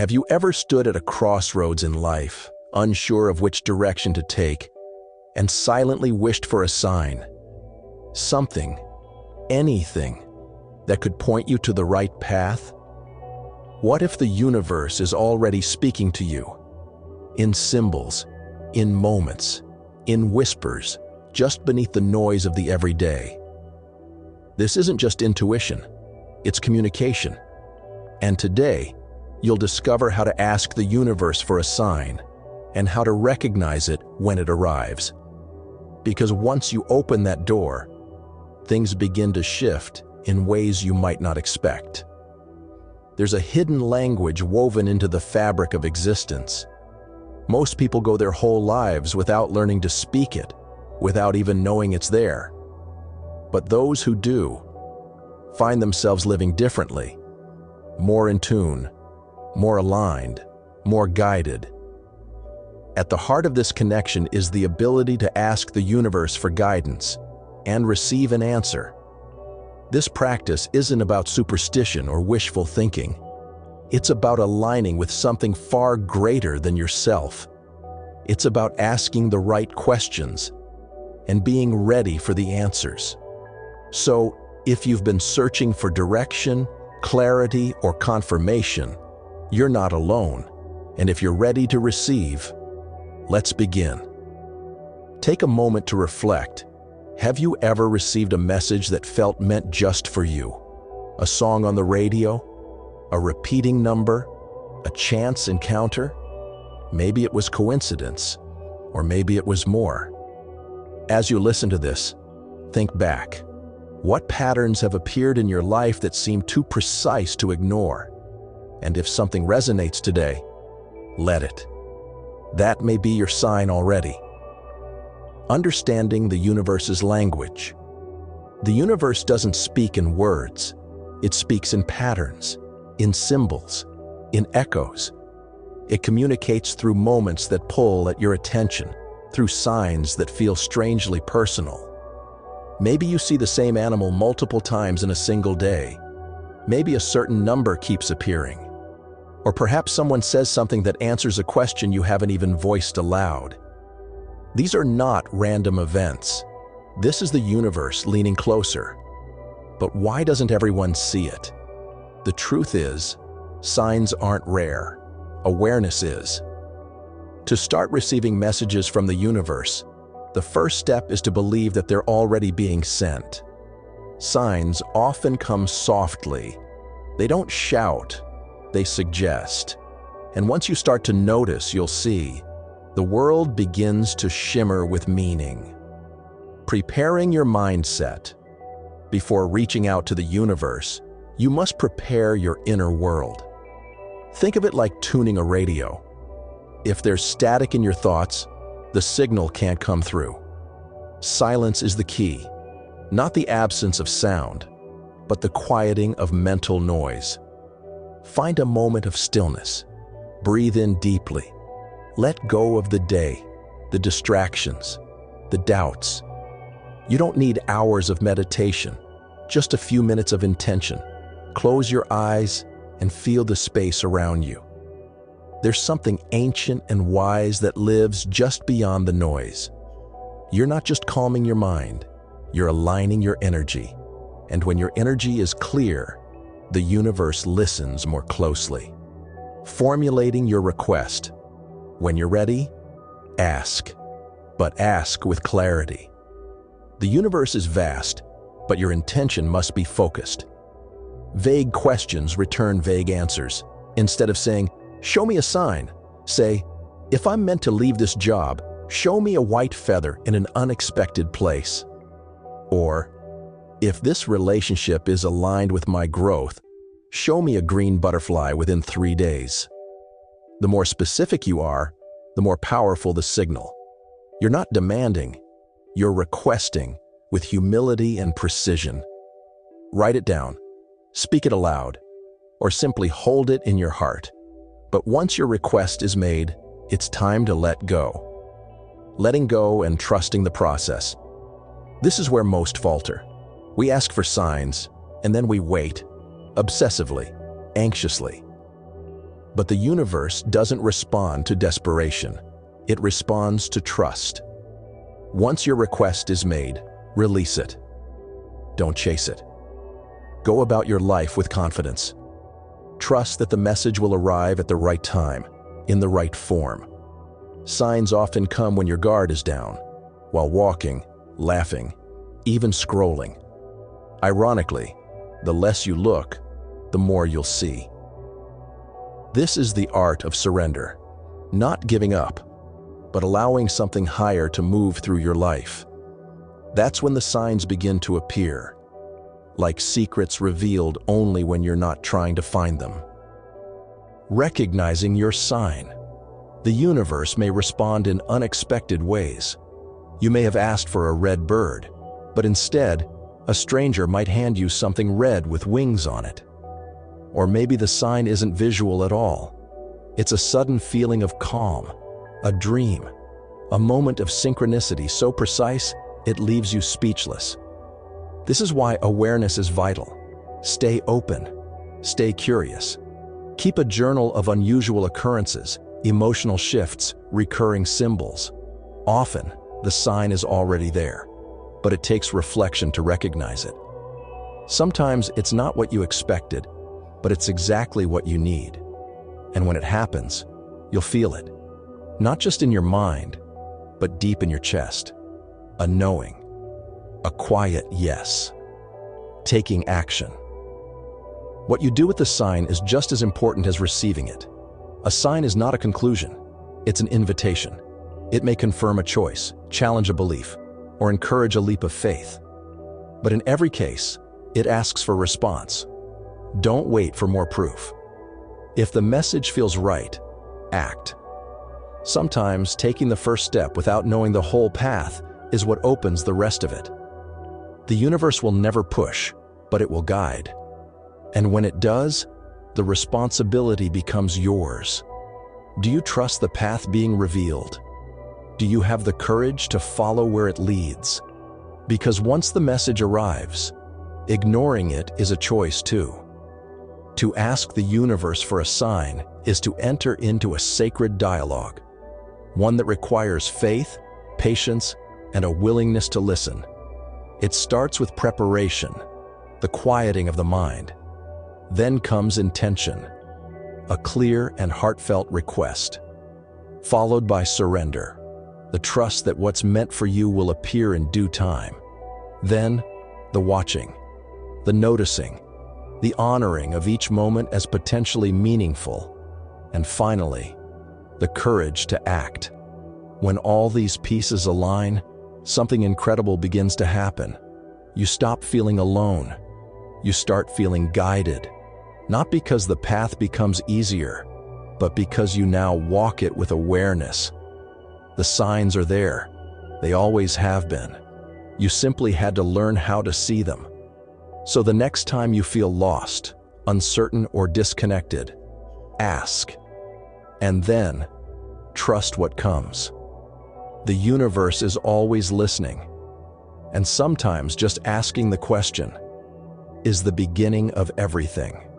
Have you ever stood at a crossroads in life, unsure of which direction to take, and silently wished for a sign? Something, anything, that could point you to the right path? What if the universe is already speaking to you? In symbols, in moments, in whispers, just beneath the noise of the everyday. This isn't just intuition, it's communication. And today, you'll discover how to ask the universe for a sign and how to recognize it when it arrives. Because once you open that door, things begin to shift in ways you might not expect. There's a hidden language woven into the fabric of existence. Most people go their whole lives without learning to speak it, without even knowing it's there. But those who do find themselves living differently, more in tune, more aligned, more guided. At the heart of this connection is the ability to ask the universe for guidance and receive an answer. This practice isn't about superstition or wishful thinking. It's about aligning with something far greater than yourself. It's about asking the right questions and being ready for the answers. So, if you've been searching for direction, clarity, or confirmation, you're not alone. And if you're ready to receive, let's begin. Take a moment to reflect. Have you ever received a message that felt meant just for you? A song on the radio? A repeating number? A chance encounter? Maybe it was coincidence, or maybe it was more. As you listen to this, think back. What patterns have appeared in your life that seem too precise to ignore? And if something resonates today, let it. That may be your sign already. Understanding the universe's language. The universe doesn't speak in words. It speaks in patterns, in symbols, in echoes. It communicates through moments that pull at your attention, through signs that feel strangely personal. Maybe you see the same animal multiple times in a single day. Maybe a certain number keeps appearing. Or perhaps someone says something that answers a question you haven't even voiced aloud. These are not random events. This is the universe leaning closer. But why doesn't everyone see it? The truth is, signs aren't rare. Awareness is. To start receiving messages from the universe, the first step is to believe that they're already being sent. Signs often come softly. They don't shout, they suggest. And once you start to notice, you'll see the world begins to shimmer with meaning. Preparing your mindset. Before reaching out to the universe, you must prepare your inner world. Think of it like tuning a radio. If there's static in your thoughts, the signal can't come through. Silence is the key, not the absence of sound, but the quieting of mental noise. Find a moment of stillness. Breathe in deeply. Let go of the day, the distractions, the doubts. You don't need hours of meditation, just a few minutes of intention. Close your eyes and feel the space around you. There's something ancient and wise that lives just beyond the noise. You're not just calming your mind, you're aligning your energy. And when your energy is clear, the universe listens more closely. Formulating your request. When you're ready, ask. But ask with clarity. The universe is vast, but your intention must be focused. Vague questions return vague answers. Instead of saying, "Show me a sign," say, "If I'm meant to leave this job, show me a white feather in an unexpected place." Or, "If this relationship is aligned with my growth, show me a green butterfly within 3 days." The more specific you are, the more powerful the signal. You're not demanding, you're requesting with humility and precision. Write it down, speak it aloud, or simply hold it in your heart. But once your request is made, it's time to let go. Letting go and trusting the process. This is where most falter. We ask for signs, and then we wait, obsessively, anxiously. But the universe doesn't respond to desperation. It responds to trust. Once your request is made, release it. Don't chase it. Go about your life with confidence. Trust that the message will arrive at the right time, in the right form. Signs often come when your guard is down, while walking, laughing, even scrolling. Ironically, the less you look, the more you'll see. This is the art of surrender, not giving up, but allowing something higher to move through your life. That's when the signs begin to appear, like secrets revealed only when you're not trying to find them. Recognizing your sign. The universe may respond in unexpected ways. You may have asked for a red bird, but instead, a stranger might hand you something red with wings on it. Or maybe the sign isn't visual at all. It's a sudden feeling of calm, a dream, a moment of synchronicity so precise it leaves you speechless. This is why awareness is vital. Stay open, stay curious. Keep a journal of unusual occurrences, emotional shifts, recurring symbols. Often, the sign is already there, but it takes reflection to recognize it. Sometimes it's not what you expected, but it's exactly what you need. And when it happens, you'll feel it. Not just in your mind, but deep in your chest. A knowing. A quiet yes. Taking action. What you do with the sign is just as important as receiving it. A sign is not a conclusion. It's an invitation. It may confirm a choice, challenge a belief, or encourage a leap of faith. But in every case, it asks for response. Don't wait for more proof. If the message feels right, act. Sometimes taking the first step without knowing the whole path is what opens the rest of it. The universe will never push, but it will guide. And when it does, the responsibility becomes yours. Do you trust the path being revealed? Do you have the courage to follow where it leads? Because once the message arrives, ignoring it is a choice too. To ask the universe for a sign is to enter into a sacred dialogue, one that requires faith, patience, and a willingness to listen. It starts with preparation, the quieting of the mind. Then comes intention, a clear and heartfelt request, followed by surrender, the trust that what's meant for you will appear in due time. Then, the watching, the noticing, the honoring of each moment as potentially meaningful, and finally, the courage to act. When all these pieces align, something incredible begins to happen. You stop feeling alone. You start feeling guided, not because the path becomes easier, but because you now walk it with awareness. The signs are there. They always have been. You simply had to learn how to see them. So the next time you feel lost, uncertain, or disconnected, ask. And then, trust what comes. The universe is always listening. And sometimes just asking the question is the beginning of everything.